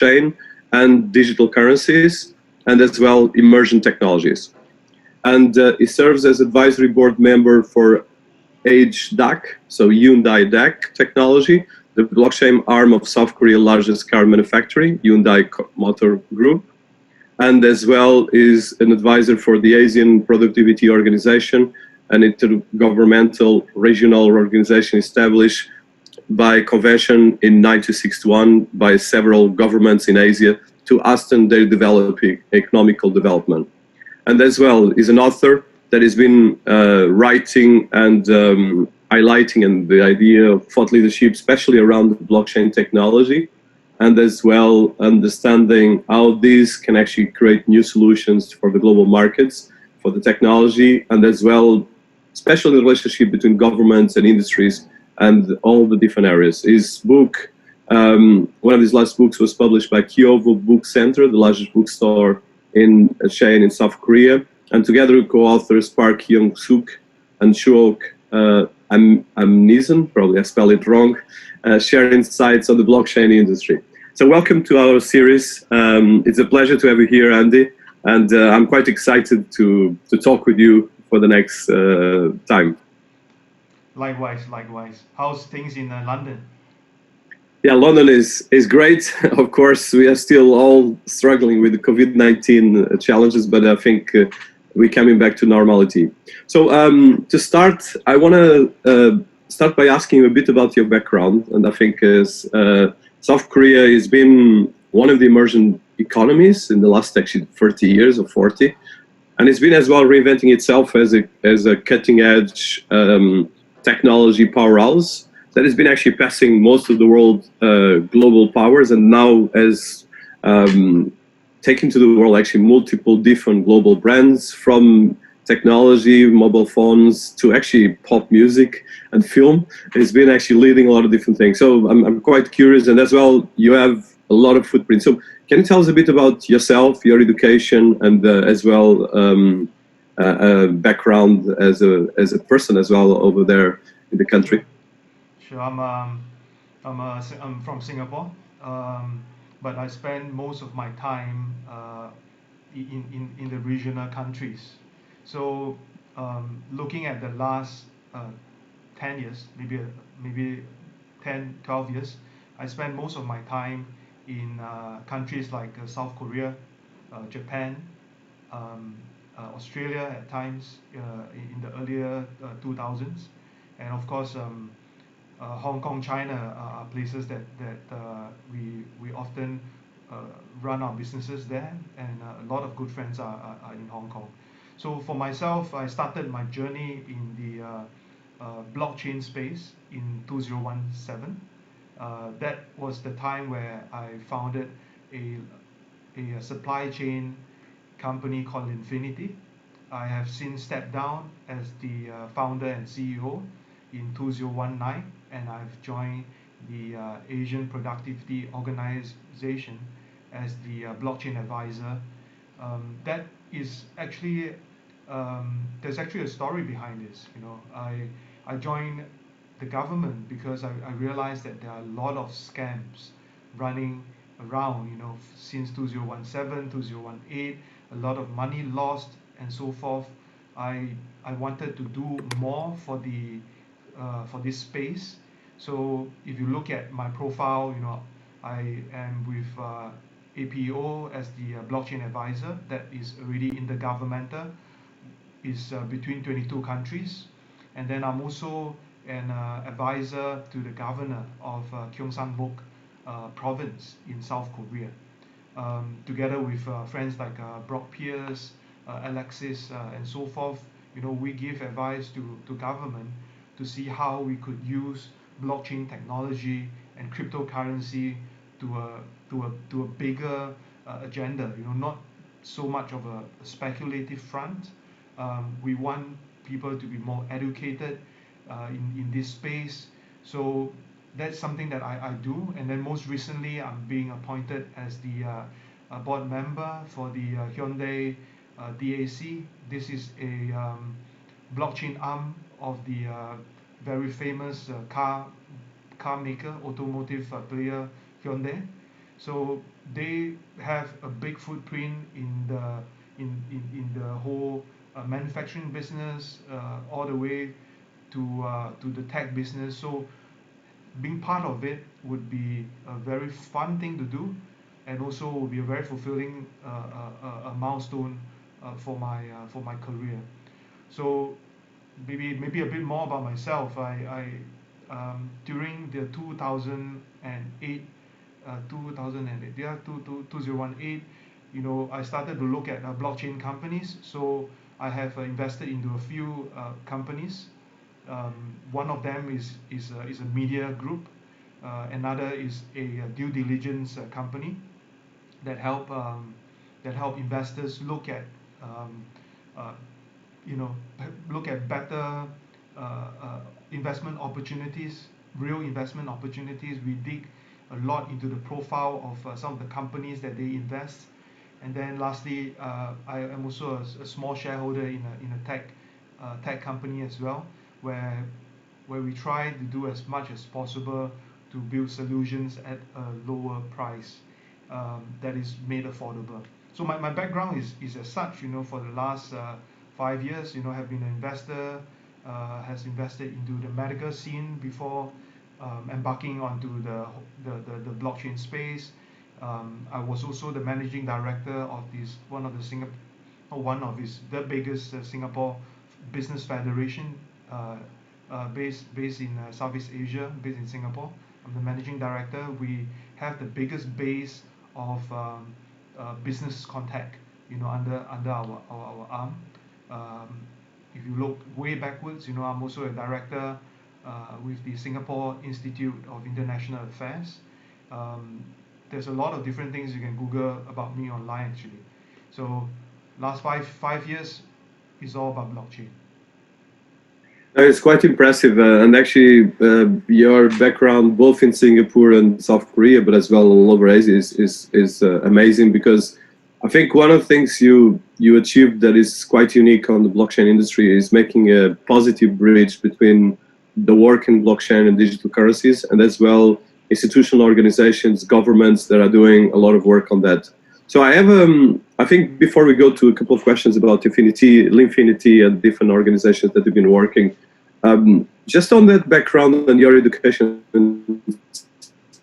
blockchain and digital currencies, and as well emerging technologies. And he serves as advisory board member for DAC, so Hyundai DAC technology, the blockchain arm of South Korea's largest car manufacturer, Hyundai Motor Group, and as well is an advisor for the Asian Productivity Organization, an intergovernmental regional organization established by convention in 1961 by several governments in Asia to hasten their economical development. And as well is an author that has been writing and highlighting and the idea of thought leadership, especially around blockchain technology, and as well understanding how these can actually create new solutions for the global markets, for the technology, and as well, especially the relationship between governments and industries and all the different areas. His book, one of his last books was published by Kyovo Book Center, the largest bookstore in a chain in South Korea, and together with co-authors Park Young-suk and Shuok Amnison, probably I spelled it wrong, share insights on the blockchain industry. So welcome to our series. It's a pleasure to have you here, Andy, and I'm quite excited to talk with you for the next time. Likewise. How's things in London? Yeah, London is great. Of course, we are still all struggling with the COVID-19 challenges, but I think we're coming back to normality. So to start, I want to start by asking you a bit about your background. And I think South Korea has been one of the emerging economies in the last actually 30 years or 40. And it's been as well reinventing itself as a cutting edge technology powerhouse that has been actually passing most of the world global powers, and now has taken to the world actually multiple different global brands, from technology, mobile phones, to actually pop music and film. It's been actually leading a lot of different things. So I'm quite curious, and as well, you have a lot of footprint. So can you tell us a bit about yourself, your education, and as well background as a person as well over there in the country? Sure. I'm from Singapore, but I spend most of my time in the regional countries. So looking at the last 10 years, maybe 10, 12 years, I spend most of my time in countries like South Korea, Japan, Australia at times in the earlier 2000s, and of course Hong Kong, China are places that we often run our businesses there, and a lot of good friends are in Hong Kong. So for myself, I started my journey in the blockchain space in 2017. That was the time where I founded a supply chain company called Infinity. I have since stepped down as the founder and CEO in 2019, and I've joined the Asian Productivity Organization as the blockchain advisor. That is actually there's actually a story behind this. I joined the government because I realized that there are a lot of scams running around. Since 2017, 2018, a lot of money lost and so forth. I wanted to do more for this space. So if you look at my profile, I am with APO as the blockchain advisor. That is already intergovernmental. Is between 22 countries, and then I'm also an advisor to the governor of Gyeongsang-bok province in South Korea, together with friends like Brock Pierce, Alexis, and so forth. We give advice to government to see how we could use blockchain technology and cryptocurrency to a bigger agenda. Not so much of a speculative front. We want people to be more educated in this space. So that's something that I do. And then most recently, I'm being appointed as the board member for the Hyundai DAC. This is a blockchain arm of the very famous car maker, automotive player Hyundai. So they have a big footprint in the whole manufacturing business, all the way to the tech business. So being part of it would be a very fun thing to do, and also would be a very fulfilling a milestone for my career. So maybe a bit more about myself. During the 2008 2008 yeah 2018, I started to look at blockchain companies. So I have invested into a few companies. One of them is a media group. Another is a due diligence company that help investors look at uh, look at better uh, uh, investment opportunities, real investment opportunities. We dig a lot into the profile of some of the companies that they invest. And then lastly, I am also a small shareholder in a tech company as well, where we try to do as much as possible to build solutions at a lower price that is made affordable. So my background is as such. For the last 5 years, have been an investor, has invested into the medical scene before embarking onto the blockchain space. I was also the managing director of this one of the Singapore, one of his the biggest Singapore business federation, based in Southeast Asia, based in Singapore. I'm the managing director. We have the biggest base of business contact, under our arm. Um, if you look way backwards, I'm also a director with the Singapore Institute of International Affairs. Um, there's a lot of different things you can Google about me online actually. So last five years is all about blockchain. It's quite impressive, and actually, your background both in Singapore and South Korea, but as well all over Asia, is amazing, because I think one of the things you achieved that is quite unique on the blockchain industry is making a positive bridge between the work in blockchain and digital currencies, and as well institutional organizations, governments that are doing a lot of work on that. So I think before we go to a couple of questions about Linfinity and different organizations that have been working, just on that background and your education in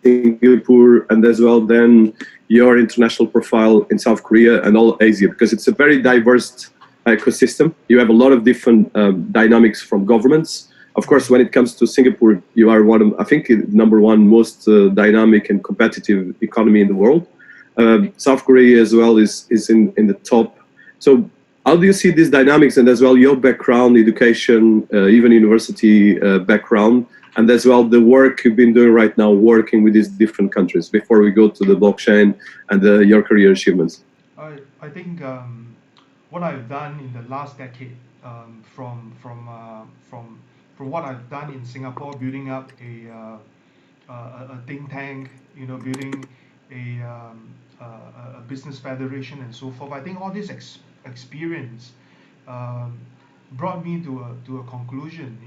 Singapore, and as well then your international profile in South Korea and all Asia, because it's a very diverse ecosystem. You have a lot of different dynamics from governments. Of course, when it comes to Singapore, you are one of, I think, number one most dynamic and competitive economy in the world. South Korea as well is in the top. So how do you see these dynamics, and as well your background, education, even university background, and as well the work you've been doing right now, working with these different countries, before we go to the blockchain and your career achievements? I think what I've done in the last decade, from what I've done in Singapore, building up a think tank, building a business federation and so forth. I think all this experience um, brought me to a conclusion,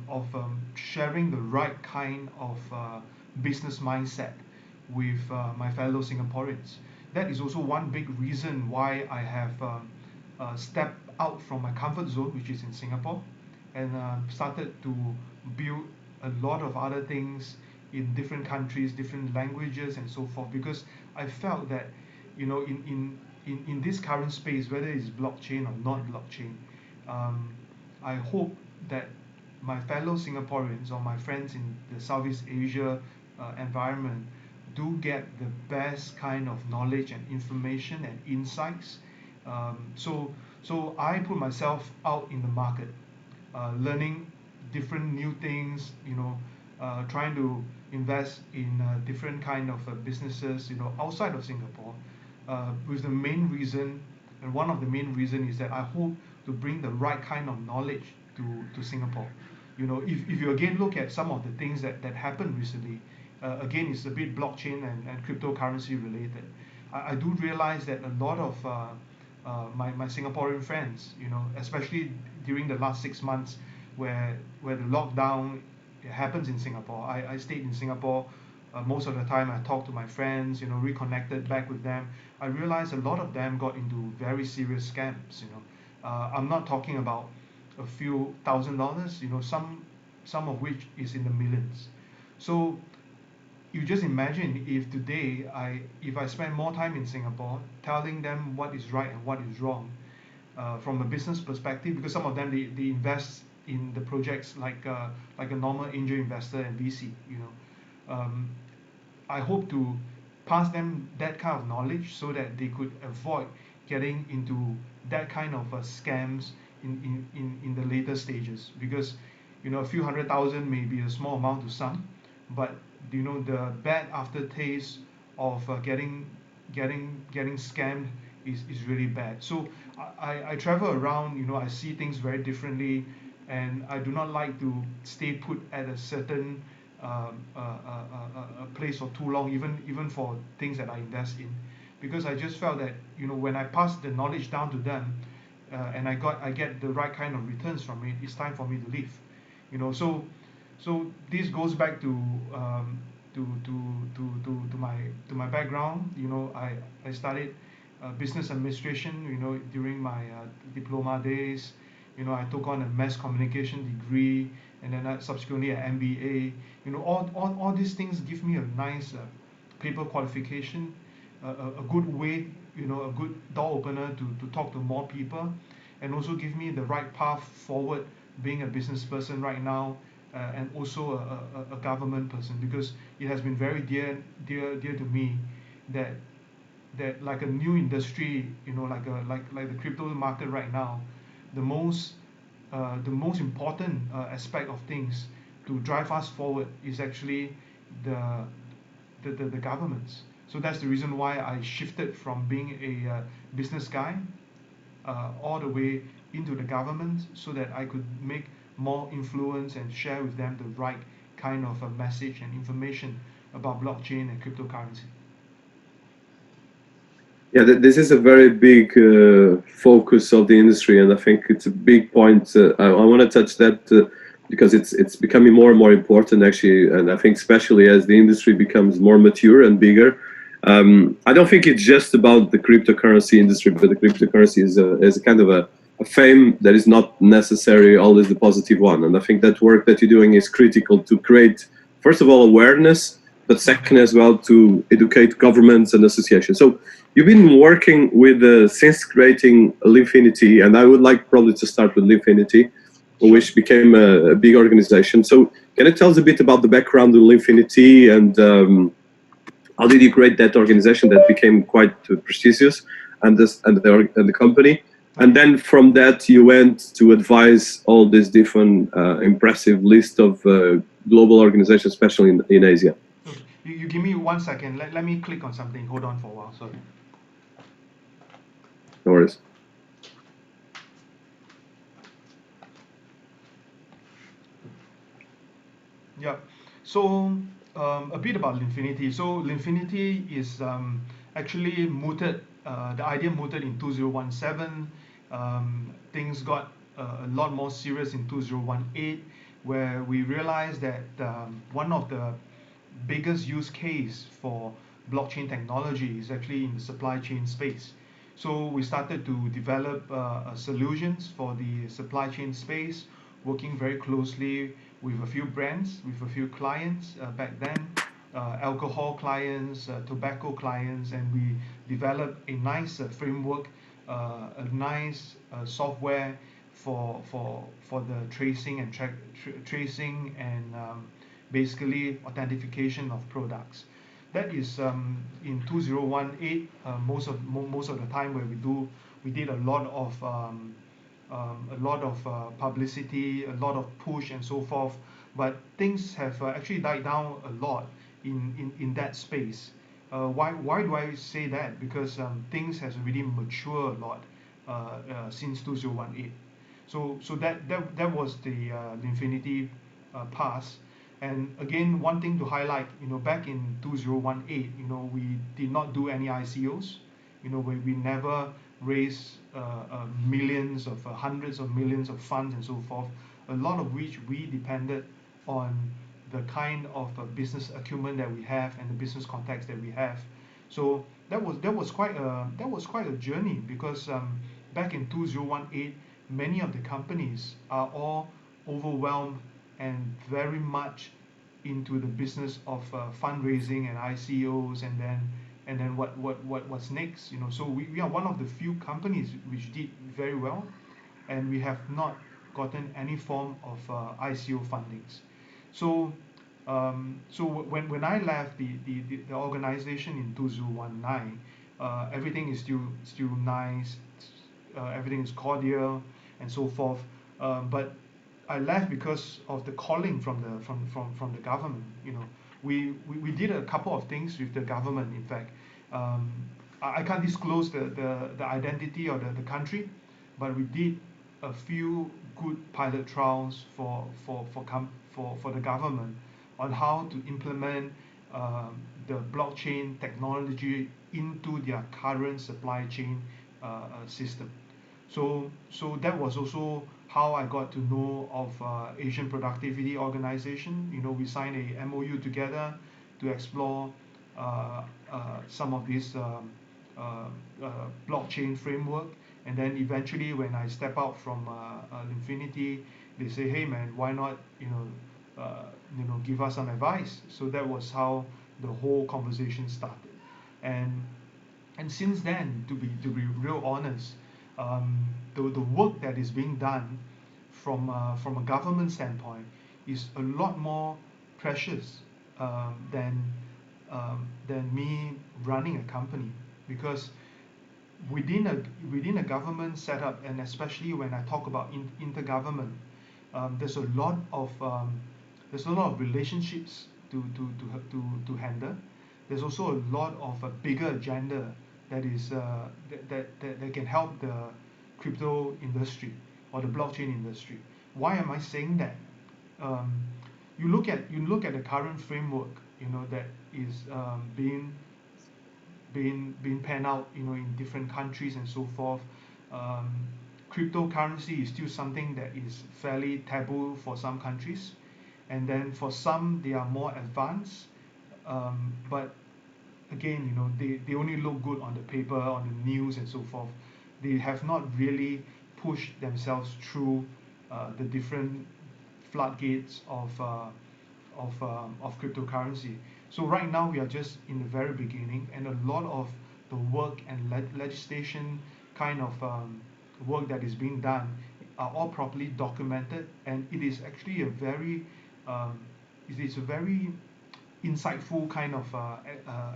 of sharing the right kind of business mindset with my fellow Singaporeans. That is also one big reason why I have stepped out from my comfort zone, which is in Singapore, and started to build a lot of other things in different countries, different languages, and so forth. Because I felt that, in this current space, whether it's blockchain or not blockchain, um, I hope that my fellow Singaporeans or my friends in the Southeast Asia environment do get the best kind of knowledge and information and insights. So I put myself out in the market, learning different new things, trying to invest in different kind of businesses, outside of Singapore, with the main reason, and one of the main reason is that I hope to bring the right kind of knowledge to Singapore. If you again look at some of the things that happened recently, again, it's a bit blockchain and cryptocurrency related. I do realize that a lot of my Singaporean friends, especially during the last 6 months, where the lockdown happens in Singapore. I stayed in Singapore most of the time I talked to my friends, reconnected back with them. I realized a lot of them got into very serious scams. I'm not talking about a few $1,000s, some of which is in the millions. So you just imagine if today if I spend more time in Singapore telling them what is right and what is wrong, from a business perspective, because some of them they invest in the projects like a normal angel investor and VC. I hope to pass them that kind of knowledge so that they could avoid getting into that kind of scams in the later stages, because a few 100,000 may be a small amount to some, but the bad aftertaste of getting scammed is really bad. So I travel around, I see things very differently, and I do not like to stay put at a certain a place for too long, even for things that I invest in, because I just felt that when I pass the knowledge down to them, and I get the right kind of returns from it, it's time for me to leave. So this goes back to my background. I studied business administration. During my diploma days. I took on a mass communication degree, and then subsequently an MBA. All these things give me a nice paper qualification, a good way, a good door opener to talk to more people, and also give me the right path forward being a business person right now, and also a government person, because it has been very dear to me that like a new industry, like the crypto market right now, the most important aspect of things to drive us forward is actually the governments. So that's the reason why I shifted from being a business guy all the way into the government, so that I could make more influence and share with them the right kind of a message and information about blockchain and cryptocurrency. Yeah, this is a very big focus of the industry, and I think it's a big point. I want to touch that because it's becoming more and more important, actually, and I think especially as the industry becomes more mature and bigger. I don't think it's just about the cryptocurrency industry, but the cryptocurrency is a kind of a fame that is not necessarily always the positive one. And I think that work that you're doing is critical to create, first of all, awareness, but second as well to educate governments and associations. So you've been working with since creating Linfinity, and I would like probably to start with Linfinity, which became a big organization. So can you tell us a bit about the background of Linfinity, and how did you create that organization that became quite prestigious, and the company? And then from that, you went to advise all this different impressive list of global organizations, especially in Asia. Okay. You give me 1 second. Let me click on something. Hold on for a while. Sorry. No worries. Yeah. So a bit about Linfinity. So Linfinity is actually mooted. The idea mooted in 2017. Things got a lot more serious in 2018, where we realized that one of the biggest use case for blockchain technology is actually in the supply chain space. So we started to develop solutions for the supply chain space, working very closely with a few brands, with a few clients back then, alcohol clients, tobacco clients, and we developed a nice framework, a nice software for the tracing and tracing and basically authentication of products. That is in 2018. Most of the time where we did a lot of publicity, a lot of push and so forth. But things have actually died down a lot in that space. Why do I say that? Because things has already matured a lot since 2018. So that was the Linfinity pass. And again, one thing to highlight, back in 2018, we did not do any ICOs. We never raised millions of hundreds of millions of funds and so forth. A lot of which we depended on the kind of business acumen that we have and the business context that we have. So that was quite a journey, because back in 2018, many of the companies are all overwhelmed and very much into the business of fundraising and ICOs, and then what's next, So we are one of the few companies which did very well, and we have not gotten any form of ICO fundings. So when I left the organization in 2019, everything is still nice, everything is cordial and so forth. But I left because of the calling from the government. We did a couple of things with the government. In fact, I can't disclose the identity or the country, but we did a few good pilot trials for the government on how to implement the blockchain technology into their current supply chain system. So that was also how I got to know of Asian Productivity Organization. We signed a MOU together to explore some of this blockchain framework. And then eventually, when I step out from Infinity, they say, "Hey man, why not give us some advice?" So that was how the whole conversation started. And since then, to be real honest, the work that is being done from a government standpoint is a lot more precious than me running a company, because within a government setup, and especially when I talk about intergovernment, there's a lot of relationships to handle. There's also a lot of a bigger agenda that is that can help the crypto industry or the blockchain industry. Why am I saying that? You look at the current framework, that is being panned out, in different countries and so forth. Cryptocurrency is still something that is fairly taboo for some countries, and then for some they are more advanced. But again, they only look good on the paper, on the news and so forth. They have not really pushed themselves through the different floodgates of cryptocurrency. So right now we are just in the very beginning, and a lot of the work and legislation kind of work that is being done are all properly documented, and it is actually a very insightful kind of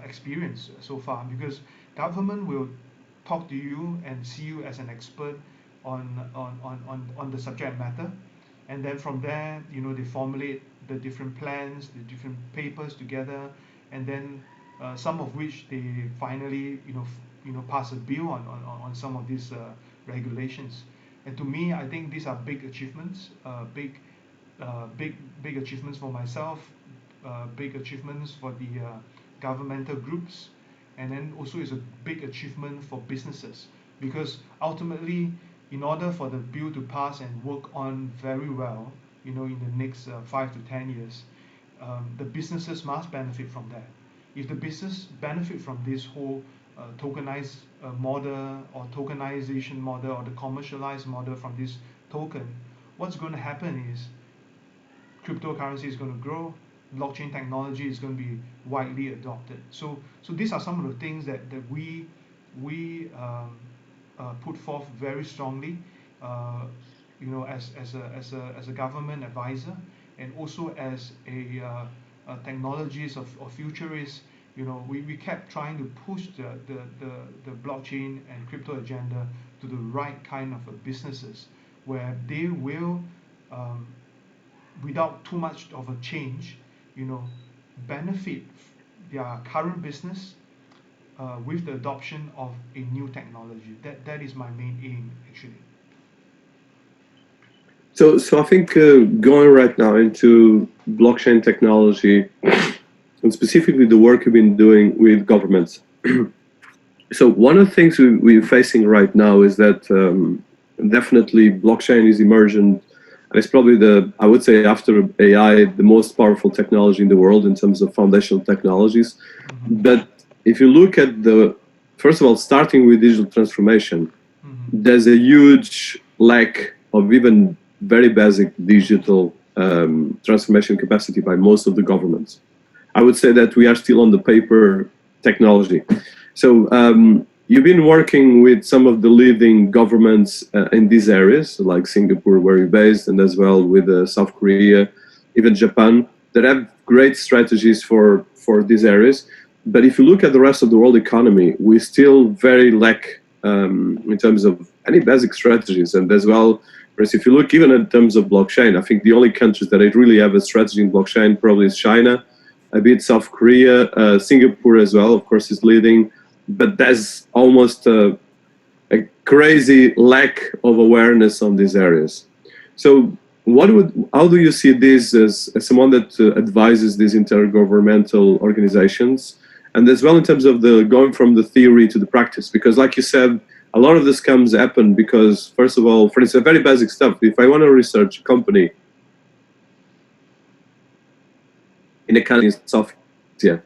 experience so far, because government will talk to you and see you as an expert on the subject matter, and then from there, they formulate the different plans, the different papers together, and then some of which they finally pass a bill on some of these regulations. And to me, I think these are big achievements, big achievements for myself, big achievements for the governmental groups, and then also is a big achievement for businesses, because ultimately, in order for the bill to pass and work on very well, in the next 5 to 10 years, the businesses must benefit from that. If the business benefit from this whole tokenized model or tokenization model or the commercialized model from this token, what's going to happen is cryptocurrency is going to grow, blockchain technology is going to be widely adopted. So these are some of the things that we put forth very strongly, as a government advisor, and also as a technologist or futurist. We kept trying to push the blockchain and crypto agenda to the right kind of businesses, where they will, without too much of a change, benefit their current business with the adoption of a new technology. That is my main aim, actually. So I think going right now into blockchain technology, and specifically the work you've been doing with governments. So one of the things we're facing right now is that definitely blockchain is emergent And it's probably I would say after AI, the most powerful technology in the world in terms of foundational technologies. Mm-hmm. But if you look at first of all, starting with digital transformation, Mm-hmm. there's a huge lack of even very basic digital transformation capacity by most of the governments. I would say that we are still on the paper technology. So you've been working with some of the leading governments in these areas, like Singapore, where you're based, and as well with South Korea, even Japan, that have great strategies for these areas. But if you look at the rest of the world economy, we still very lack in terms of any basic strategies. And as well, whereas if you look even in terms of blockchain, I think the only countries that really have a strategy in blockchain probably is China, a bit South Korea, Singapore as well, of course, is leading. But there's almost a crazy lack of awareness on these areas. So how do you see this as someone that advises these intergovernmental organizations? And as well in terms of going from the theory to the practice, because like you said, a lot of the scams happen because, first of all, for instance, very basic stuff. If I want to research a company in a country in South Asia,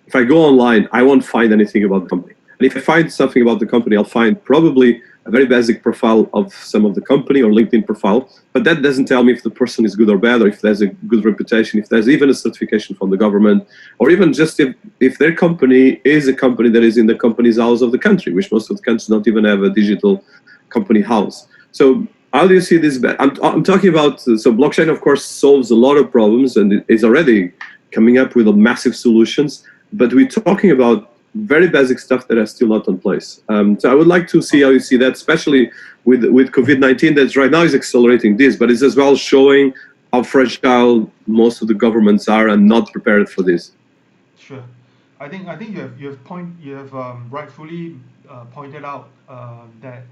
if I go online, I won't find anything about the company. And if I find something about the company, I'll find probably a very basic profile of some of the company or LinkedIn profile, but that doesn't tell me if the person is good or bad, or if there's a good reputation, if there's even a certification from the government, or even just if their company is a company that is in the company's house of the country, which most of the countries don't even have a digital company house. So how do you see this? I'm talking about, so blockchain, of course, solves a lot of problems and is already coming up with massive solutions, but we're talking about very basic stuff that are still not in place. So I would like to see how you see that, especially with COVID-19, that right now is accelerating this, but it's as well showing how fragile most of the governments are and not prepared for this. Sure. I think you have rightfully pointed out that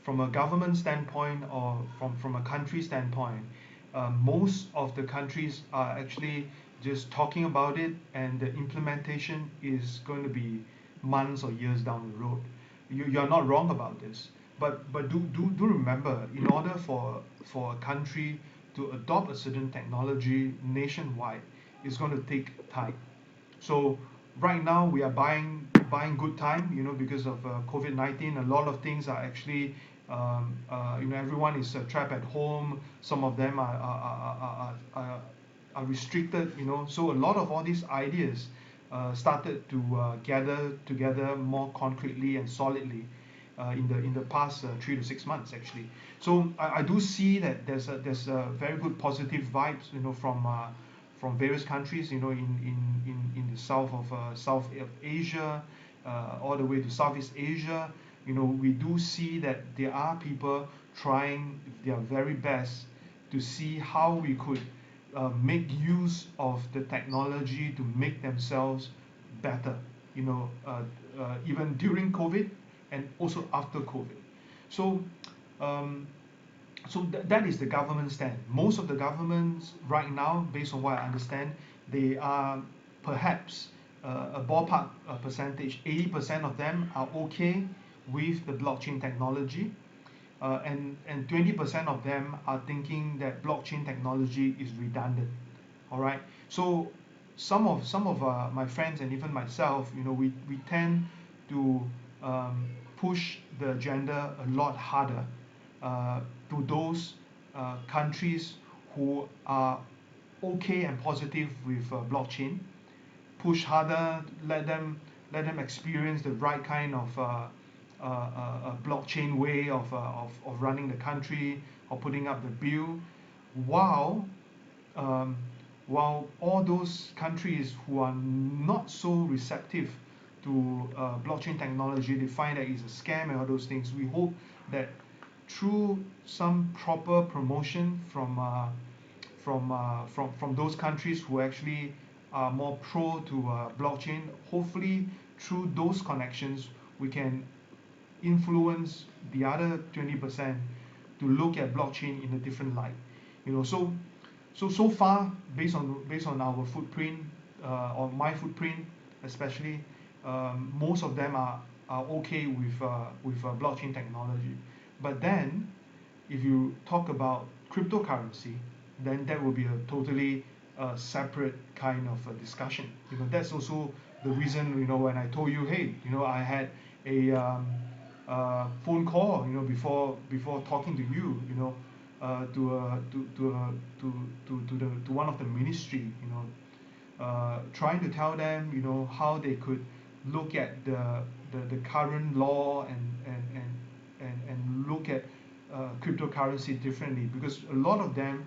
from a government standpoint or from a country standpoint, most of the countries are actually just talking about it, and the implementation is going to be months or years down the road. You're not wrong about this, but do remember, in order for a country to adopt a certain technology nationwide, it's going to take time. So right now we are buying good time, because of COVID-19. A lot of things are actually, everyone is trapped at home. Some of them are restricted, So a lot of all these ideas started to gather together more concretely and solidly in the past 3 to 6 months, actually. So I do see that there's a very good positive vibes, from various countries, in the south of Asia, all the way to Southeast Asia. We do see that there are people trying their very best to see how we could make use of the technology to make themselves better, even during COVID and also after COVID. So um, that is the government stand. Most of the governments right now, based on what I understand, they are perhaps a ballpark percentage, 80% of them are okay with the blockchain technology, and 20% of them are thinking that blockchain technology is redundant. All right. So some of my friends and even myself, we tend to push the agenda a lot harder to those countries who are okay and positive with blockchain. Push harder, let them experience the right kind of blockchain way of running the country or putting up the bill, while um, while all those countries who are not so receptive to blockchain technology, they find that it's a scam and all those things. We hope that through some proper promotion from those countries who actually are more pro to blockchain, hopefully through those connections we can influence the other 20% to look at blockchain in a different light. So far, based on our footprint, or my footprint especially, most of them are okay with blockchain technology. But then if you talk about cryptocurrency, then that will be a totally separate kind of a discussion. That's also the reason, when I told you, hey, I had a phone call, before talking to you, to one of the ministry, trying to tell them, how they could look at the current law and look at cryptocurrency differently, because a lot of them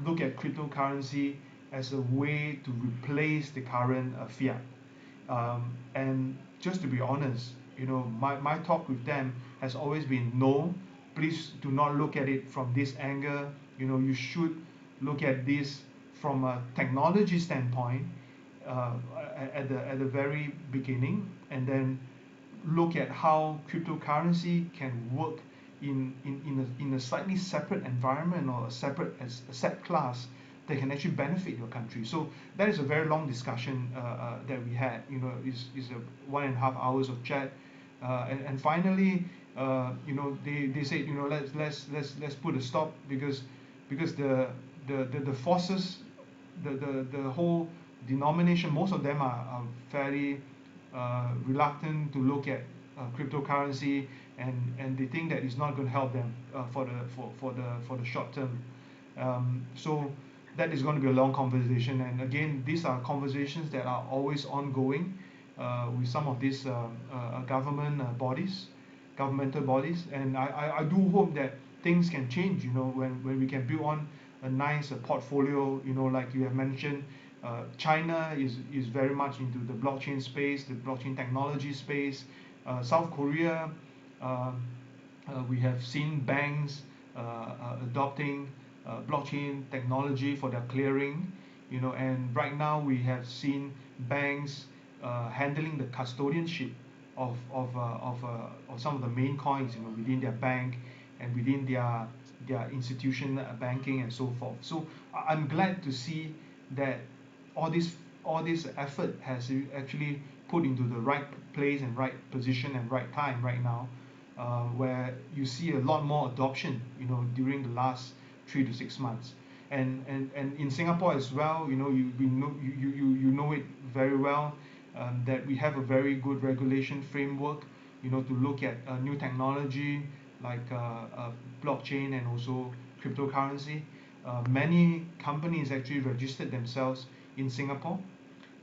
look at cryptocurrency as a way to replace the current fiat. And just to be honest, my talk with them has always been, no, please do not look at it from this angle. You should look at this from a technology standpoint at the very beginning, and then look at how cryptocurrency can work in a slightly separate environment or a separate asset class that can actually benefit your country. So that is a very long discussion that we had. Is a 1.5 hours of chat, and finally, they said, let's put a stop, because the forces, the whole denomination, most of them are very reluctant to look at cryptocurrency, and they think that it's not going to help them for the short term. So that is going to be a long conversation, and again, these are conversations that are always ongoing with some of these governmental bodies, and I do hope that things can change, when we can build on a nice portfolio, like you have mentioned. China is very much into the blockchain space, the blockchain technology space. South Korea, we have seen banks adopting blockchain technology for their clearing, and right now we have seen banks handling the custodianship of some of the main coins, within their bank and within their institution banking and so forth. So I'm glad to see that all this effort has actually put into the right place and right position and right time right now, where you see a lot more adoption, during the last 3 to 6 months, and in Singapore as well, you know it very well, that we have a very good regulation framework, to look at new technology like blockchain and also cryptocurrency. Many companies actually registered themselves in Singapore,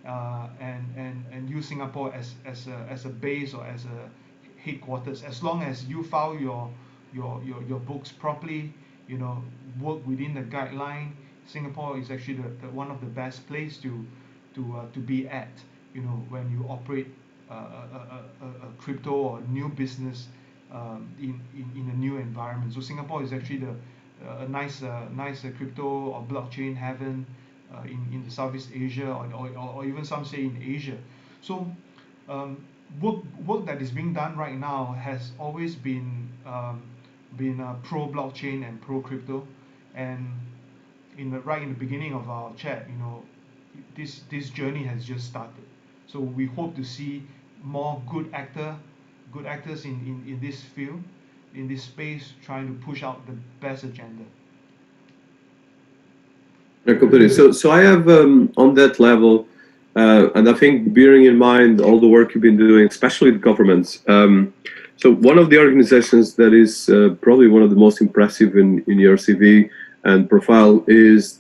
and use Singapore as a base or as a headquarters. As long as you file your books properly, work within the guideline, Singapore is actually the one of the best place to be at, when you operate a crypto or new business in a new environment. So Singapore is actually a nice crypto or blockchain heaven in the Southeast Asia, or even some say in Asia. So work that is being done right now has always been pro blockchain and pro crypto, and right in the beginning of our chat, this journey has just started. So we hope to see more good actors in this field, in this space, trying to push out the best agenda. Yeah, completely. So I have on that level, and I think bearing in mind all the work you've been doing, especially with governments. So one of the organizations that is probably one of the most impressive in your CV and profile is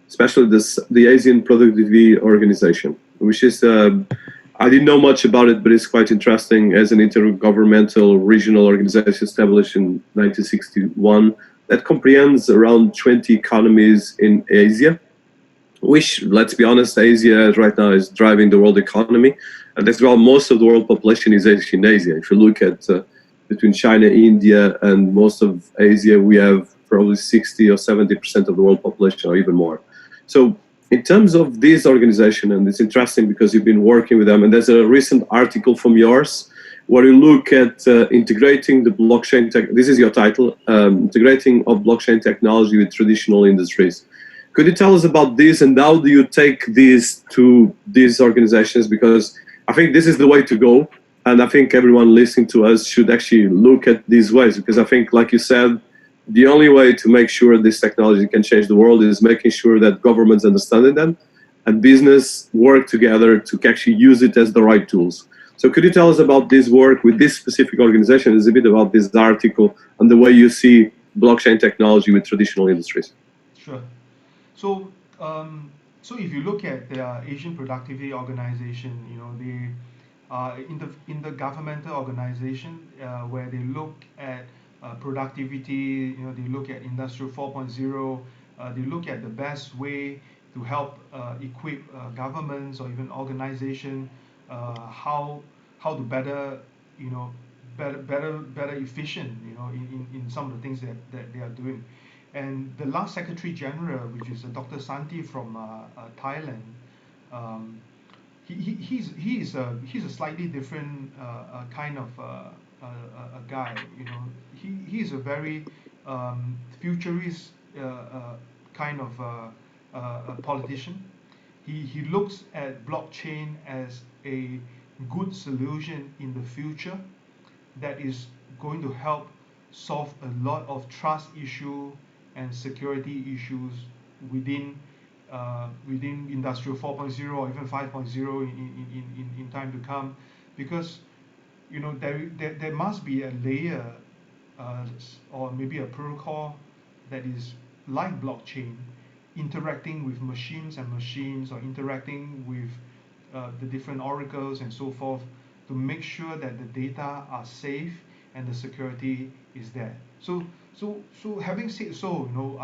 especially the Asian Productivity Organization, which is I didn't know much about it, but it's quite interesting, as an intergovernmental regional organization established in 1961 that comprehends around 20 economies in Asia, which, let's be honest, Asia right now is driving the world economy. And as well, most of the world population is actually in Asia. If you look at between China, India, and most of Asia, we have probably 60 or 70% of the world population, or even more. So in terms of this organization, and it's interesting because you've been working with them, and there's a recent article from yours where you look at integrating the blockchain tech. This is your title, integrating of blockchain technology with traditional industries. Could you tell us about this, and how do you take this to these organizations? Because I think this is the way to go, and I think everyone listening to us should actually look at these ways, because I think, like you said, the only way to make sure this technology can change the world is making sure that governments understand them and business work together to actually use it as the right tools. So could you tell us about this work with this specific organization? It's a bit about this article and the way you see blockchain technology with traditional industries. Sure. So, so if you look at the Asian Productivity Organization, you know, they in the governmental organization where they look at productivity, you know, they look at Industrial 4.0, they look at the best way to help equip governments or even organization how to better, you know, better efficient, you know, in some of the things that they are doing. And the last Secretary General, which is Dr. Santi from Thailand, um, he's a slightly different kind of a guy. You know, he's a very futurist kind of a politician. He looks at blockchain as a good solution in the future that is going to help solve a lot of trust issue and security issues within within Industrial 4.0 or even 5.0 in time to come, because you know there must be a layer or maybe a protocol that is like blockchain, interacting with machines and machines, or interacting with the different oracles and so forth, to make sure that the data are safe and the security is there. So having said so, you know,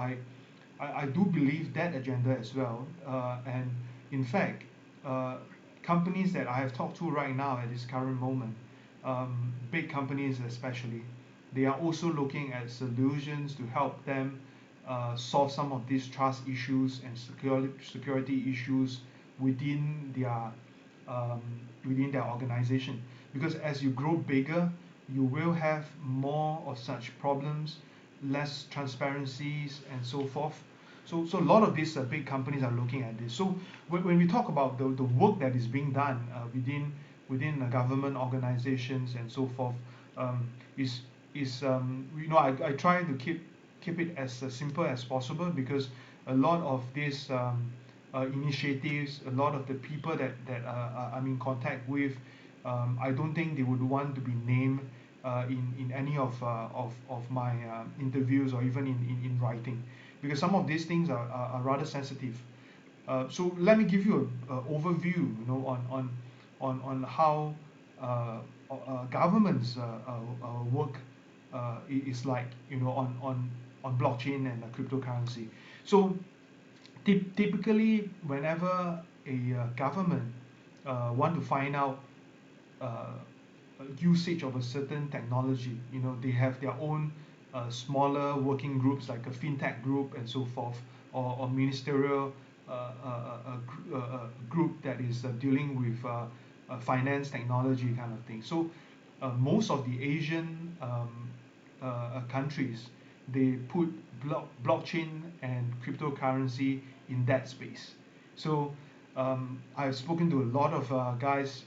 I do believe that agenda as well. And in fact, uh, companies that I have talked to right now at this current moment, big companies especially, they are also looking at solutions to help them solve some of these trust issues and security issues within their um, within their organization. Because as you grow bigger, you will have more of such problems, less transparencies, and so forth. So a lot of these big companies are looking at this. So when we talk about the work that is being done within government organizations and so forth, um, is you know, I try to keep it as simple as possible, because a lot of these initiatives, a lot of the people that I'm in contact with, I don't think they would want to be named in any of my interviews or even in writing, because some of these things are rather sensitive. So let me give you an overview, you know, on how governments work is like, you know, on blockchain and cryptocurrency. So typically, whenever a government want to find out uh, usage of a certain technology, you know, they have their own smaller working groups like a fintech group and so forth, or ministerial group that is dealing with finance technology kind of thing. So most of the Asian countries, they put blockchain and cryptocurrency in that space. So I've spoken to a lot of guys,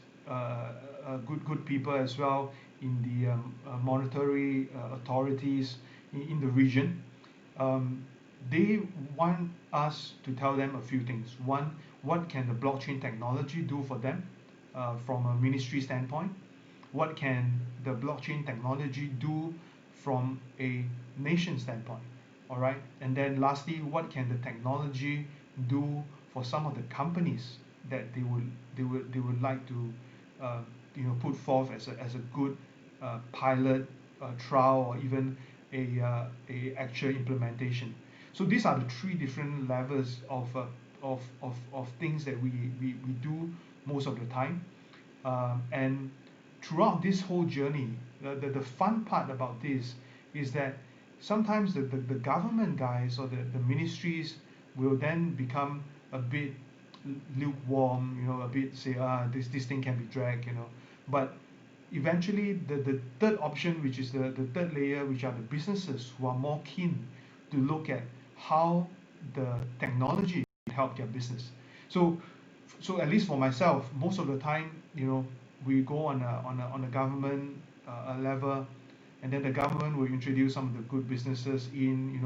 good people as well in the monetary authorities in the region. Um, they want us to tell them a few things. One, what can the blockchain technology do for them from a ministry standpoint? What can the blockchain technology do from a nation standpoint? All right. And then lastly, what can the technology do for some of the companies that they would like to uh, you know, put forth as a good pilot trial, or even a actual implementation. So these are the three different levels of things that we do most of the time. And throughout this whole journey, the fun part about this is that sometimes the government guys or the ministries will then become a bit lukewarm, you know, a bit say, this thing can be dragged, you know. But eventually, the third option, which is the third layer, which are the businesses who are more keen to look at how the technology can help their business. So so at least for myself, most of the time, you know, we go on a government level, and then the government will introduce some of the good businesses in,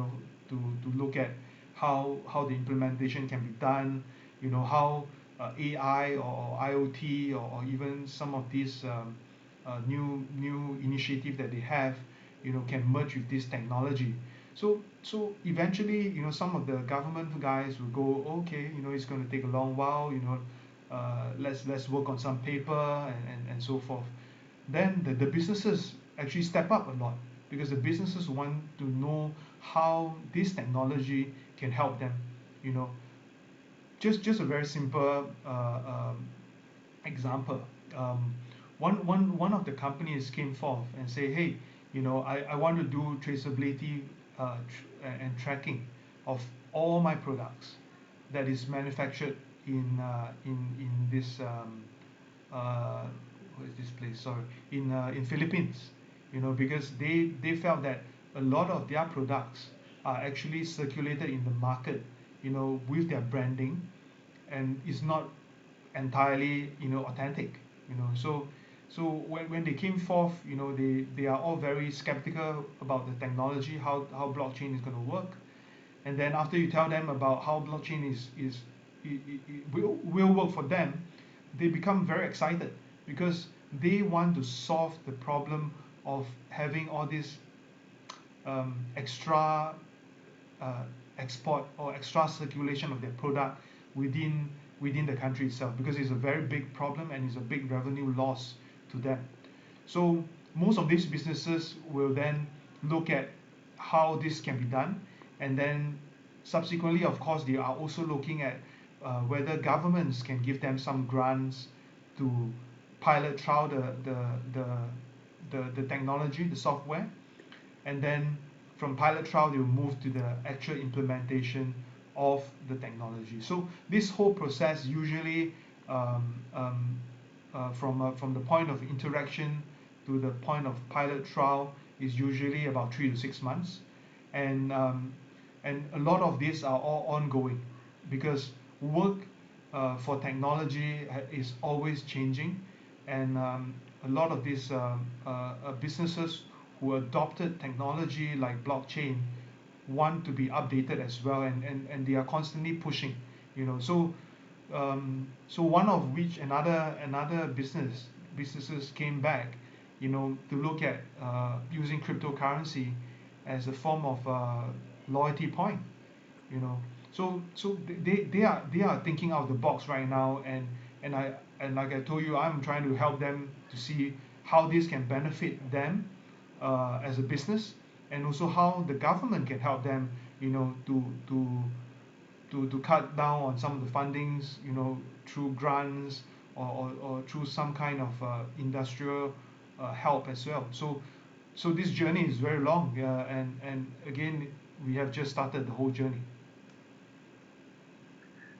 to look at how the implementation can be done, how AI or IoT or even some of these new initiative that they have, can merge with this technology. So eventually, some of the government guys will go, okay, it's going to take a long while, let's work on some paper and so forth. Then the businesses actually step up a lot, because the businesses want to know how this technology can help them. You know, just a very simple example. One of the companies came forth and say, hey, I want to do traceability and tracking of all my products that is manufactured in this what is this place? Sorry, in Philippines. Because they felt that a lot of their products are actually circulated in the market, with their branding, and it's not entirely authentic. So when they came forth, they are all very skeptical about the technology, how blockchain is going to work. And then after you tell them about how blockchain will work for them, they become very excited, because they want to solve the problem of having all this extra export or extra circulation of their product within the country itself, because it's a very big problem and it's a big revenue loss to them. So most of these businesses will then look at how this can be done, and then subsequently, of course, they are also looking at whether governments can give them some grants to pilot trial the technology, the software, and then from pilot trial they will move to the actual implementation of the technology. So this whole process usually from the point of interaction to the point of pilot trial is usually about 3 to 6 months, and a lot of these are all ongoing, because work for technology is always changing, and a lot of these businesses who adopted technology like blockchain want to be updated as well, and they are constantly pushing. So one of which another businesses came back, to look at using cryptocurrency as a form of loyalty point. So they are thinking out of the box right now, and like I told you, I'm trying to help them to see how this can benefit them as a business, and also how the government can help them, to cut down on some of the fundings, through grants or through some kind of industrial help as well. So this journey is very long, and again, we have just started the whole journey.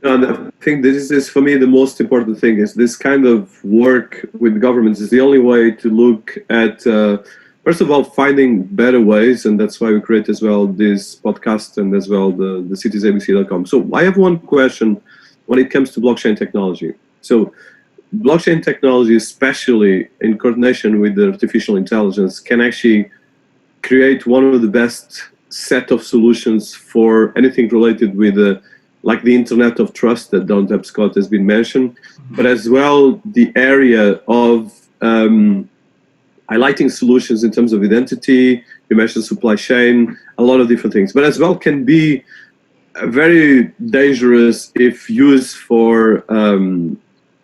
And I think this is for me the most important thing, is this kind of work with governments is the only way to look at first of all finding better ways, and that's why we create as well this podcast and as well the Citiesabc.com. So I have one question when it comes to blockchain technology. So blockchain technology, especially in coordination with the artificial intelligence, can actually create one of the best set of solutions for anything related with like the internet of trust that Don Scott has been mentioned, but as well the area of highlighting solutions in terms of identity. You mentioned supply chain, a lot of different things, but as well can be very dangerous if used for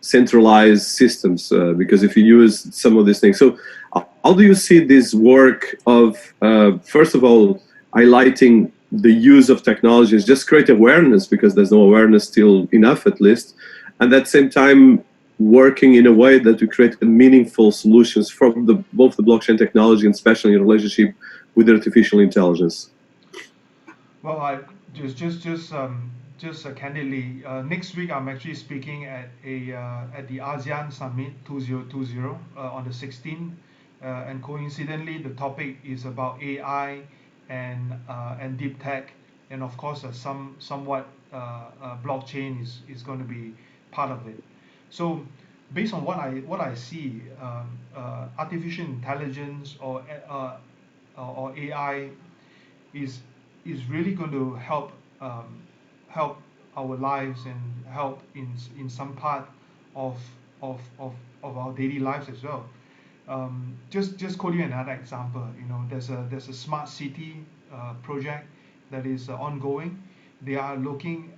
centralized systems, because if you use some of these things. So how do you see this work of, first of all, highlighting the use of technologies, just create awareness, because there's no awareness still enough at least, and at the same time working in a way that we create meaningful solutions from both the blockchain technology and especially in relationship with artificial intelligence? Well, I just candidly, next week I'm actually speaking at the ASEAN Summit 2020 on the 16th, and coincidentally the topic is about AI and deep tech, and of course somewhat blockchain is going to be part of it. So based on what I see, artificial intelligence or or AI is really going to help our lives and help in some part of of our daily lives as well. Just quote you another example. There's a smart city project that is ongoing. They are looking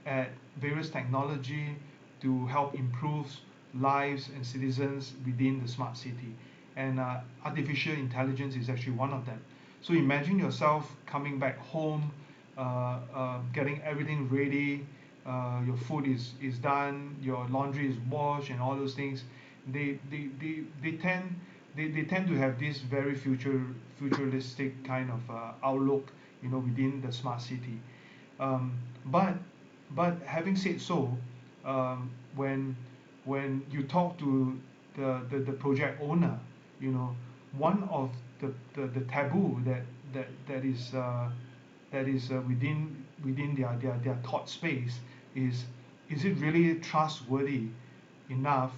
at various technology to help improve lives and citizens within the smart city, and artificial intelligence is actually one of them. So imagine yourself coming back home, getting everything ready, your food is done, your laundry is washed, and all those things. They tend to have this very futuristic kind of outlook, within the smart city. Um, but having said so, when you talk to the project owner, one of the taboo that is within their thought space is it really trustworthy enough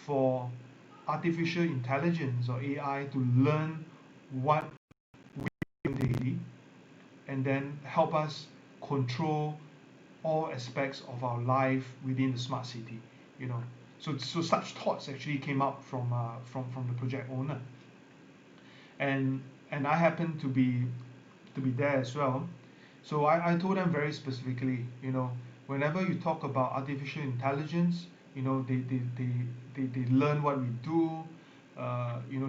for artificial intelligence or AI to learn what we do daily and then help us control all aspects of our life within the smart city? So such thoughts actually came up from the project owner, and I happened to be there as well. So I told them very specifically, whenever you talk about artificial intelligence, they learn what we do,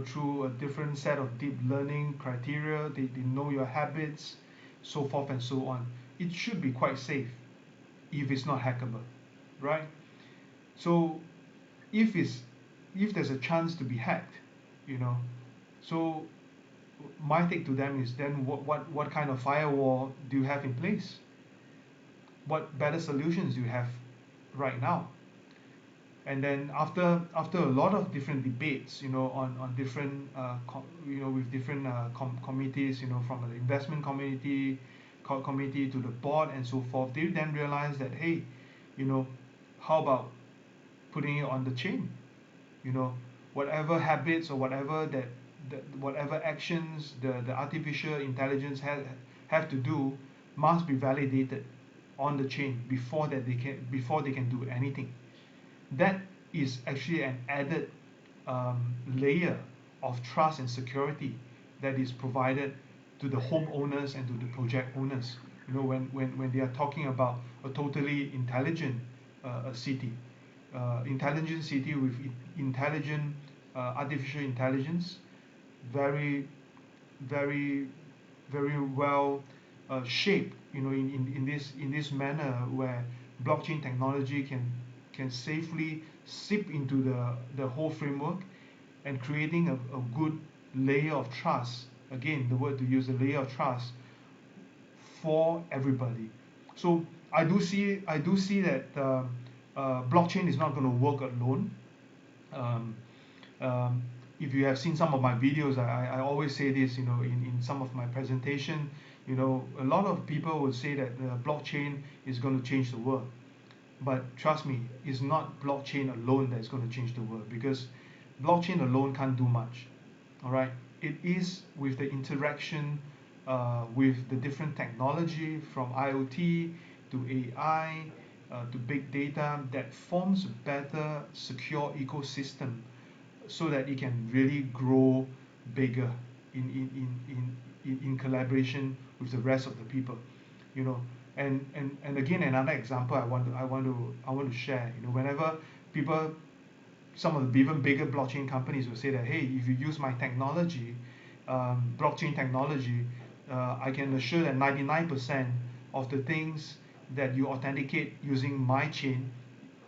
through a different set of deep learning criteria. They know your habits, so forth and so on. It should be quite safe if it's not hackable, right? So if there's a chance to be hacked, so my take to them is, then what kind of firewall do you have in place? What better solutions do you have right now? And then after a lot of different debates, on different with different committees, from the investment committee to the board and so forth, they then realized that, hey, how about putting it on the chain? Whatever habits or whatever actions the artificial intelligence have to do must be validated on the chain before they can do anything. That is actually an added layer of trust and security that is provided to the homeowners and to the project owners. When they are talking about a totally intelligent city, intelligent city with intelligent artificial intelligence, very very very well shaped, in this manner where blockchain technology can safely seep into the whole framework and creating a good layer of trust. Again, the word to use, a layer of trust for everybody. So I do see that blockchain is not going to work alone. Um, if you have seen some of my videos, I always say this, in some of my presentation, a lot of people would say that blockchain is going to change the world. But trust me, it's not blockchain alone that's going to change the world, because blockchain alone can't do much. All right, it is with the interaction with the different technology, from IoT to AI to big data, that forms a better, secure ecosystem so that it can really grow bigger in collaboration with the rest of the people. you know and again, another example I want to share. Whenever people, some of the even bigger blockchain companies will say that, hey, if you use my technology, blockchain technology, I can assure that 99% of the things that you authenticate using my chain,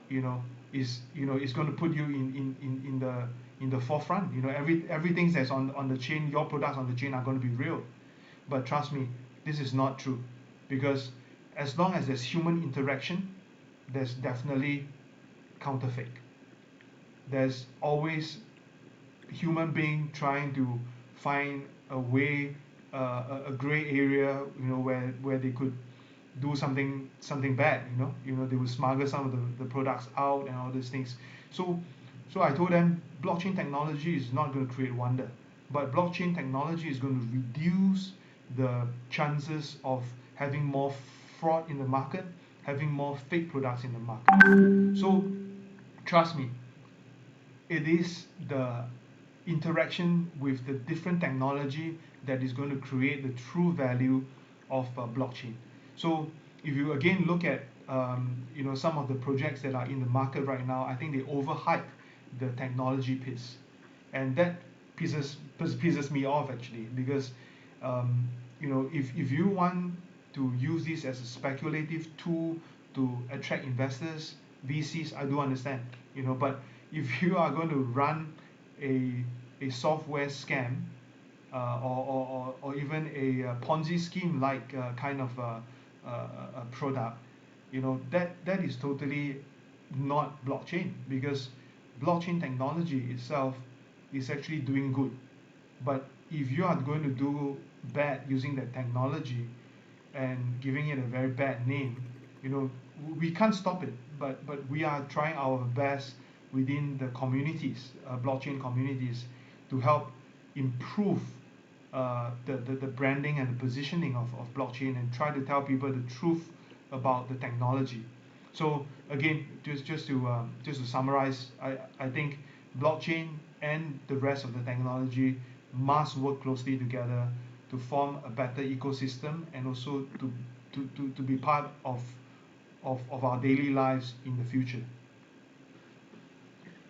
is going to put you in the forefront. Everything that's on the chain, your products on the chain are going to be real. But trust me, this is not true, because as long as there's human interaction, there's definitely counterfeit. There's always human being trying to find a way, a gray area, where they could do something bad. They will smuggle some of the products out and all these things. So I told them, blockchain technology is not going to create wonder. but blockchain technology is going to reduce the chances of having more fraud in the market, having more fake products in the market. So trust me, it is the interaction with the different technology that is going to create the true value of blockchain. So if you again look at some of the projects that are in the market right now, I think they overhype the technology piece, and that pisses me off actually, because if you want to use this as a speculative tool to attract investors, VCs, I do understand, but if you are going to run a software scam, or even a Ponzi scheme like kind of a product, that is totally not blockchain, because blockchain technology itself is actually doing good. But if you are going to do bad using that technology and giving it a very bad name, we can't stop it. But we are trying our best within the communities, blockchain communities, to help improve the branding and the positioning of blockchain, and try to tell people the truth about the technology. So again, just to summarize, I think blockchain and the rest of the technology must work closely together to form a better ecosystem, and also to be part of our daily lives in the future.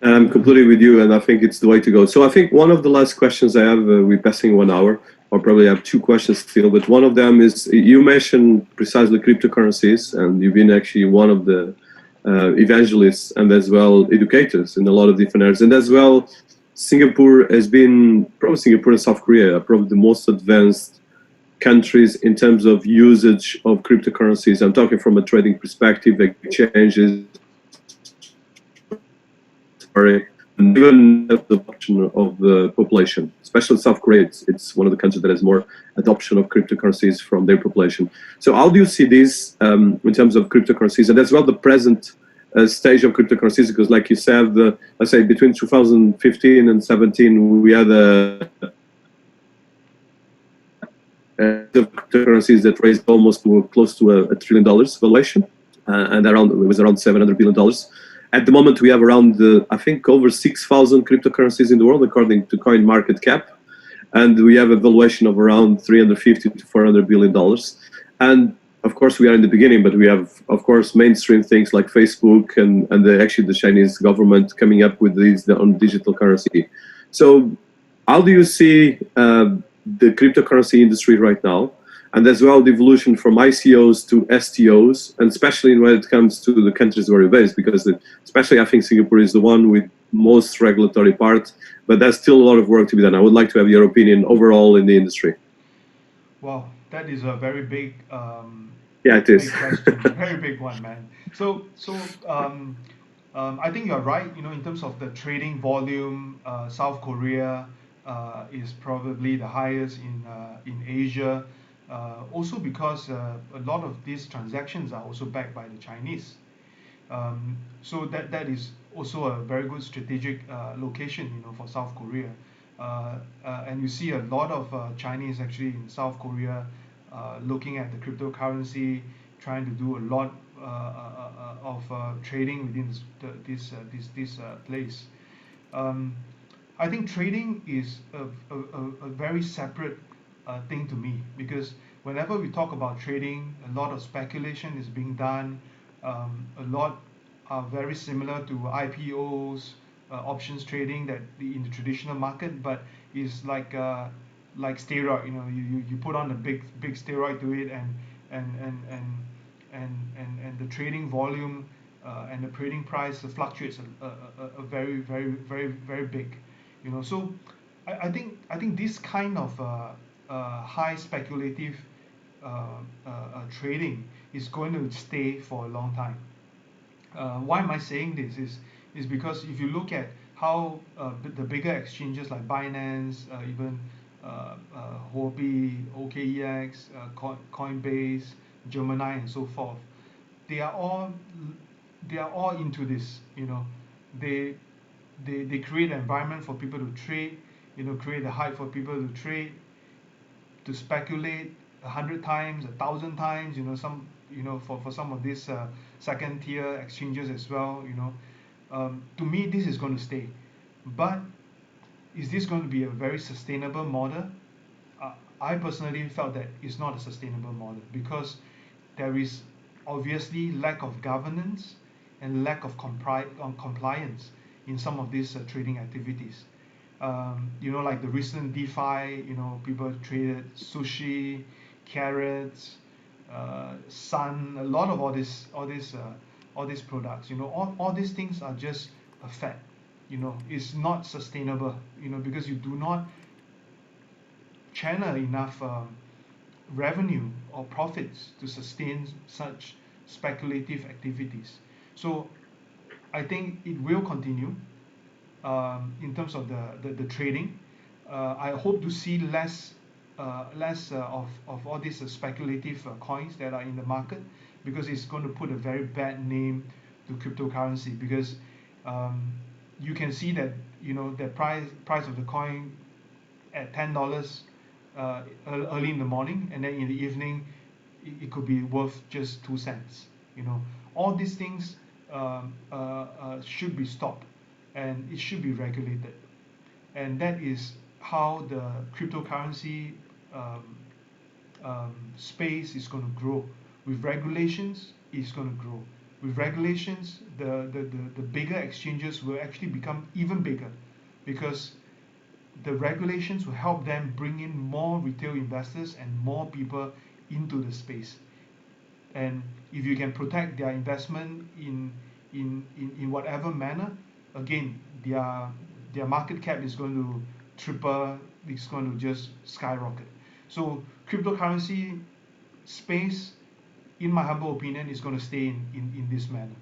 I'm completely with you, and I think it's the way to go. So I think one of the last questions I have, we're passing 1 hour, or probably have two questions still, but one of them is, you mentioned precisely cryptocurrencies, and you've been actually one of the evangelists and as well educators in a lot of different areas. And as well, Singapore has been, probably Singapore and South Korea are probably the most advanced countries in terms of usage of cryptocurrencies. I'm talking from a trading perspective, exchanges, and even the adoption of the population, especially South Korea. It's one of the countries that has more adoption of cryptocurrencies from their population. So how do you see this in terms of cryptocurrencies, and as well the present stage of cryptocurrencies? Because like you said, let's say between 2015 and 17, we had the cryptocurrencies that raised almost close to $1 trillion valuation, and it was around $700 billion. At the moment, we have around, I think, over 6,000 cryptocurrencies in the world, according to CoinMarketCap, and we have a valuation of around 350 to 400 billion dollars. And of course, we are in the beginning, but we have, of course, mainstream things like Facebook and actually the Chinese government coming up with these on digital currency. So, how do you see the cryptocurrency industry right now? And as well, the evolution from ICOs to STOs, and especially when it comes to the countries where you're based, because especially I think Singapore is the one with most regulatory part, but there's still a lot of work to be done. I would like to have your opinion overall in the industry. Wow, that is a very big, yeah, it is. big question, very big one, man. So I think you're right. In terms of the trading volume, South Korea is probably the highest in Asia. Also because a lot of these transactions are also backed by the Chinese. So that is also a very good strategic location, for South Korea. And you see a lot of Chinese actually in South Korea looking at the cryptocurrency, trying to do a lot of trading within this place. I think trading is a very separate thing to me, because whenever we talk about trading, a lot of speculation is being done. A lot are very similar to IPOs, options trading that in the traditional market, but is like steroid. You put on a big steroid to it, and the trading volume and the trading price fluctuates a very big. So I think this kind of high speculative trading is going to stay for a long time. Why am I saying this? Is because if you look at how the bigger exchanges like Binance, even Huobi, OKEX, Coinbase, Gemini, and so forth, they are all into this. They create an environment for people to trade. create a hype for people to trade, to speculate 100 times, 1,000 times, for some of these second tier exchanges as well, to me this is going to stay. But is this going to be a very sustainable model? I personally felt that it's not a sustainable model because there is obviously lack of governance and lack of compliance in some of these trading activities. Like the recent DeFi, people traded sushi, carrots, sun, a lot of all these products. All these things are just a fad. It's not sustainable. Because you do not channel enough revenue or profits to sustain such speculative activities. So I think it will continue in terms of the trading. I hope to see less of all these speculative coins that are in the market, because it's going to put a very bad name to cryptocurrency. Because you can see that the price of the coin at $10 early in the morning, and then in the evening it could be worth just 2 cents. All these things should be stopped, and it should be regulated. And that is how the cryptocurrency space is going to grow. With regulations, it's going to grow. With regulations, the bigger exchanges will actually become even bigger, because the regulations will help them bring in more retail investors and more people into the space. And if you can protect their investment in whatever manner, again, their market cap is going to triple, it's going to just skyrocket. So cryptocurrency space, in my humble opinion, is going to stay in this manner.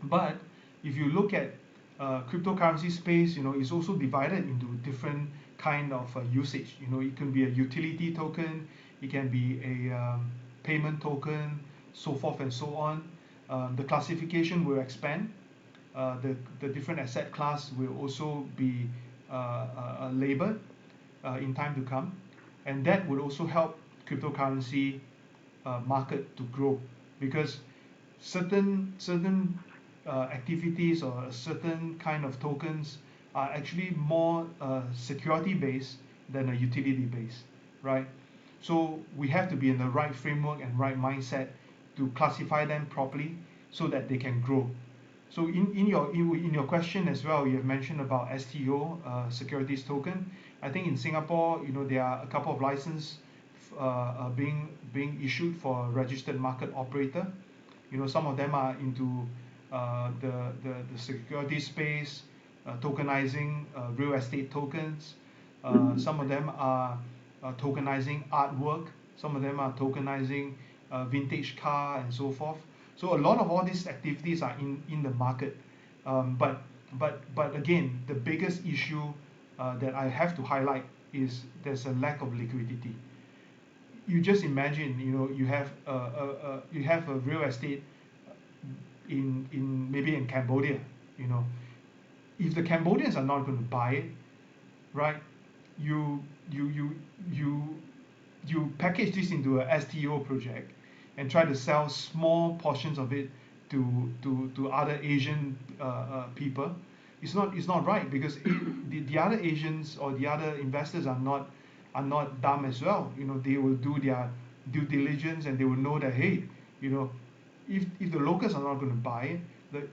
But if you look at cryptocurrency space, it's also divided into different kind of usage. It can be a utility token, it can be a payment token, so forth and so on. The classification will expand. The different asset class will also be labeled in time to come, and that would also help cryptocurrency market to grow, because certain activities or a certain kind of tokens are actually more security based than a utility based, right? So we have to be in the right framework and right mindset to classify them properly so that they can grow. So in your question as well, you have mentioned about STO, securities token. I think in Singapore, there are a couple of licenses being issued for a registered market operator. Some of them are into the security space, tokenizing real estate tokens. Some of them are tokenizing artwork. Some of them are tokenizing vintage car and so forth. So a lot of all these activities are in the market. But again, the biggest issue that I have to highlight is there's a lack of liquidity. You just imagine, you have a real estate in maybe in Cambodia. If the Cambodians are not going to buy it, right? You package this into a STO project and try to sell small portions of it to other Asian people. It's not right, because the other Asians or the other investors are not dumb as well. They will do their due diligence, and they will know that, hey, if the locals are not going to buy it,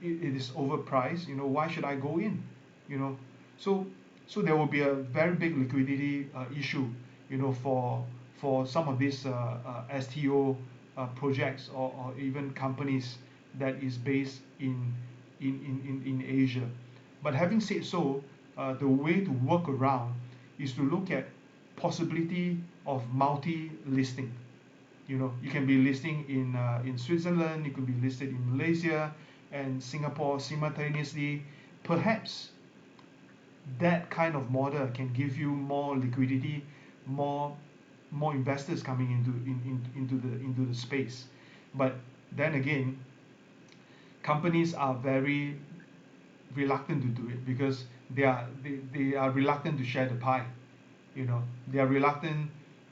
it is overpriced. Why should I go in? So there will be a very big liquidity issue, for some of these STO projects or even companies that is based in Asia. But having said so, the way to work around is to look at possibility of multi-listing. You can be listing in Switzerland, you could be listed in Malaysia and Singapore simultaneously. Perhaps that kind of model can give you more liquidity, more investors coming into the space. But then again, companies are very reluctant to do it, because they are reluctant to share the pie. They are reluctant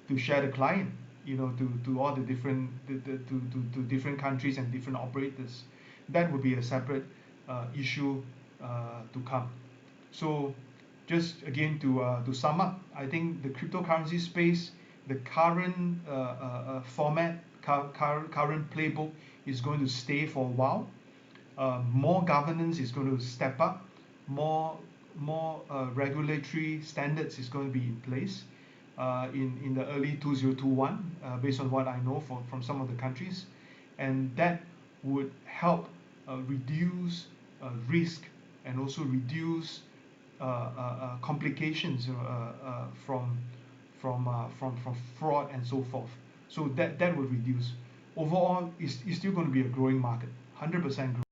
to share the client, to all the different to different countries and different operators. That would be a separate issue to come. So just again to sum up, I think the cryptocurrency space, the current format, current playbook is going to stay for a while. More governance is going to step up, more regulatory standards is going to be in place in the early 2021, based on what I know from some of the countries, and that would help reduce risk and also reduce complications from fraud and so forth. So that would reduce. Overall, it's still going to be a growing market, 100% growth.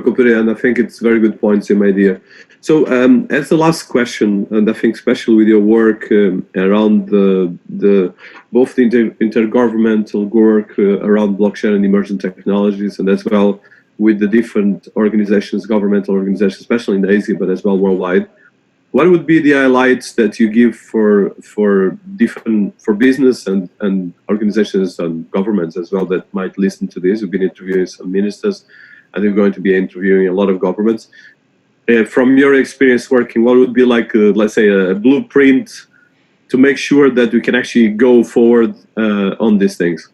Completely, and I think it's very good points you made here. So, as the last question, and I think especially with your work around the both the intergovernmental work around blockchain and emerging technologies, and as well with the different organizations, governmental organizations, especially in Asia, but as well worldwide. What would be the highlights that you give for business and organizations and governments as well that might listen to this? We've been interviewing some ministers, and we're going to be interviewing a lot of governments. From your experience working, what would be like, let's say, a blueprint to make sure that we can actually go forward on these things?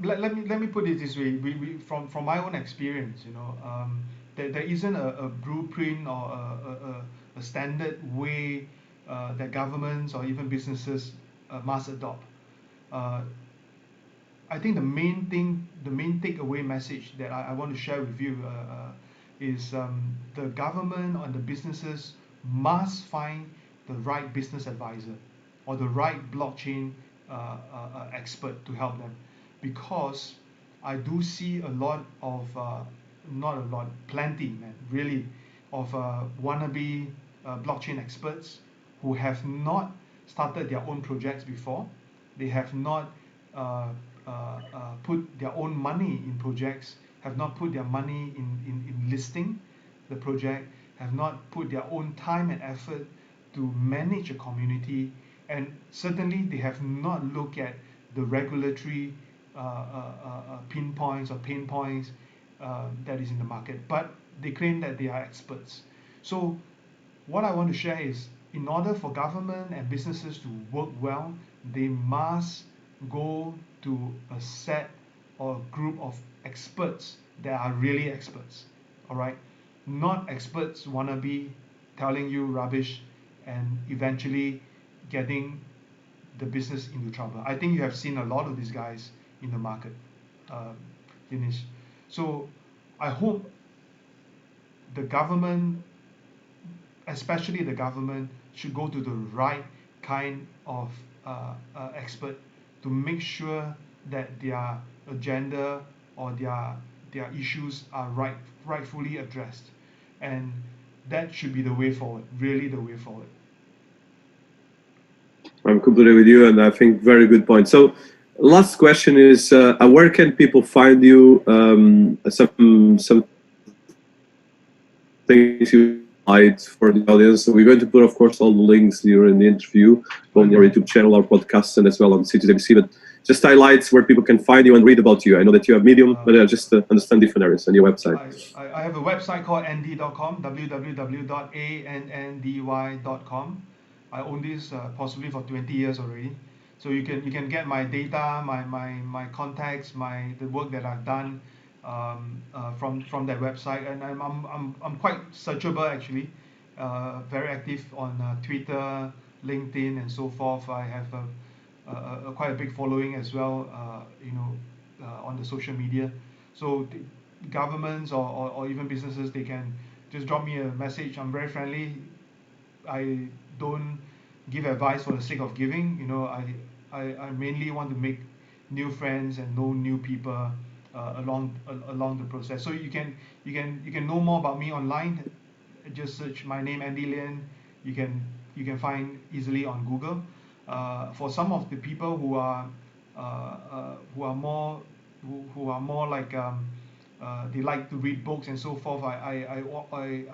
Let me put it this way. From my own experience, there isn't a blueprint or a standard way that governments or even businesses must adopt. I think the main takeaway message that I want to share with you is the government or the businesses must find the right business advisor or the right blockchain expert to help them, because I do see a lot of not a lot, plenty, man, really, of wannabe blockchain experts who have not started their own projects before. They have not put their own money in projects, have not put their money in listing the project, have not put their own time and effort to manage a community, and certainly they have not looked at the regulatory pinpoints or pain points that is in the market, but they claim that they are experts. So what I want to share is, in order for government and businesses to work well, they must go to a set or a group of experts that are really experts. All right, not experts wannabe telling you rubbish and eventually getting the business into trouble. I think you have seen a lot of these guys in the market, Dinis. So I hope the government, especially the government, should go to the right kind of expert to make sure that their agenda or their issues are rightfully addressed, and that should be the way forward, really the way forward. I'm completely with you, and I think very good point. So, last question is, where can people find you? Some things you highlight for the audience. So we're going to put, of course, all the links here in the interview on your YouTube channel, our podcast, and as well on Citiesabc. But just highlights where people can find you and read about you. I know that you have Medium, but just understand different areas on your website. I have a website called andy.com, www.andy.com. I own this possibly for 20 years already. So you can get my data, my contacts, the work that I've done from that website, and I'm quite searchable actually. Very active on Twitter, LinkedIn, and so forth. I have quite a big following as well, on the social media. So governments or even businesses, they can just drop me a message. I'm very friendly. I don't give advice for the sake of giving. I mainly want to make new friends and know new people along the process. So you can know more about me online. Just search my name, Andy Lian. You can find easily on Google. For some of the people who are more like they like to read books and so forth. I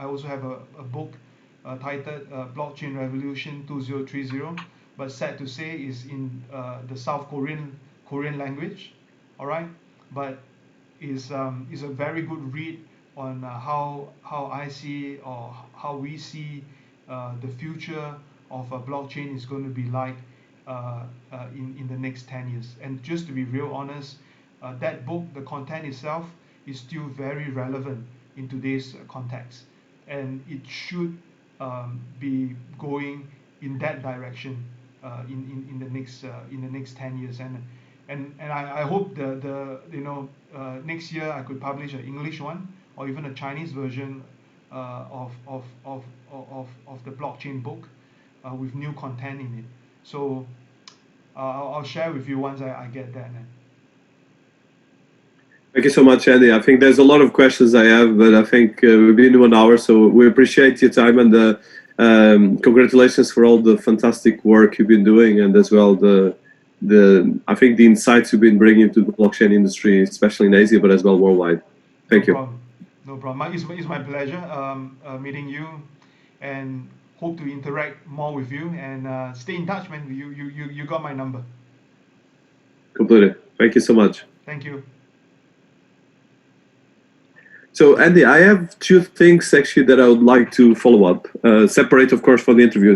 also have a book titled Blockchain Revolution 2030, but sad to say is in the South Korean language. All right, but is a very good read on how I see or how we see the future of a blockchain is going to be like in the next 10 years. And just to be real honest, that book, the content itself, is still very relevant in today's context, and it should be going in that direction in the next 10 years. And I hope the next year I could publish an English one or even a Chinese version of the blockchain book with new content in it. So I'll share with you once I get that. Thank you so much, Andy. I think there's a lot of questions I have, but I think we've been 1 hour, so we appreciate your time, and congratulations for all the fantastic work you've been doing, and as well I think the insights you've been bringing to the blockchain industry, especially in Asia, but as well worldwide. Thank you. No problem. It's my pleasure meeting you, and hope to interact more with you, and stay in touch, man. You got my number. Completely. Thank you so much. Thank you. So, Andy, I have two things actually that I would like to follow up, separate, of course, from the interview.